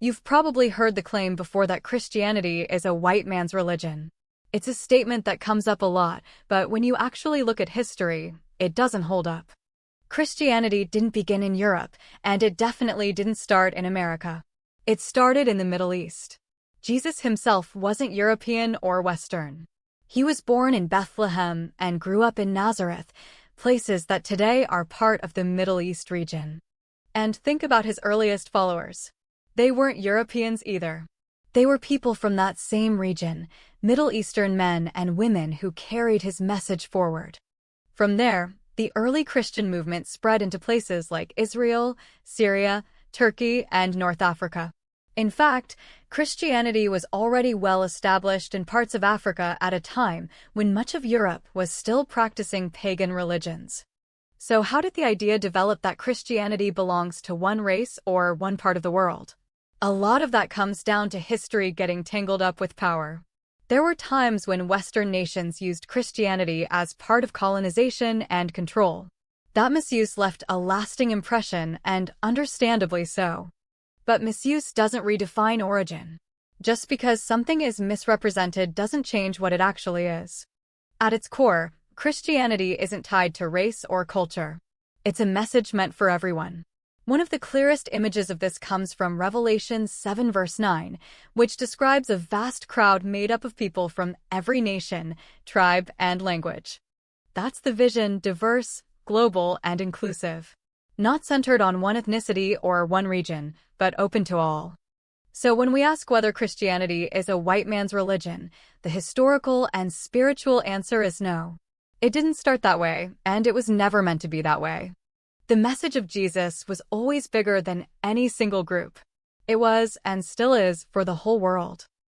You've probably heard the claim before that Christianity is a white man's religion. It's a statement that comes up a lot, but when you actually look at history, it doesn't hold up. Christianity didn't begin in Europe, and it definitely didn't start in America. It started in the Middle East. Jesus himself wasn't European or Western. He was born in Bethlehem and grew up in Nazareth, places that today are part of the Middle East region. And think about his earliest followers. They weren't Europeans either. They were people from that same region, Middle Eastern men and women who carried his message forward. From there, the early Christian movement spread into places like Israel, Syria, Turkey, and North Africa. In fact, Christianity was already well established in parts of Africa at a time when much of Europe was still practicing pagan religions. So how did the idea develop that Christianity belongs to one race or one part of the world? A lot of that comes down to history getting tangled up with power. There were times when Western nations used Christianity as part of colonization and control. That misuse left a lasting impression, and understandably so. But misuse doesn't redefine origin. Just because something is misrepresented doesn't change what it actually is. At its core, Christianity isn't tied to race or culture. It's a message meant for everyone. One of the clearest images of this comes from Revelation 7 verse 9, which describes a vast crowd made up of people from every nation, tribe, and language. That's the vision: diverse, global, and inclusive. Not centered on one ethnicity or one region, but open to all. So when we ask whether Christianity is a white man's religion, the historical and spiritual answer is no. It didn't start that way, and it was never meant to be that way. The message of Jesus was always bigger than any single group. It was, and still is, for the whole world.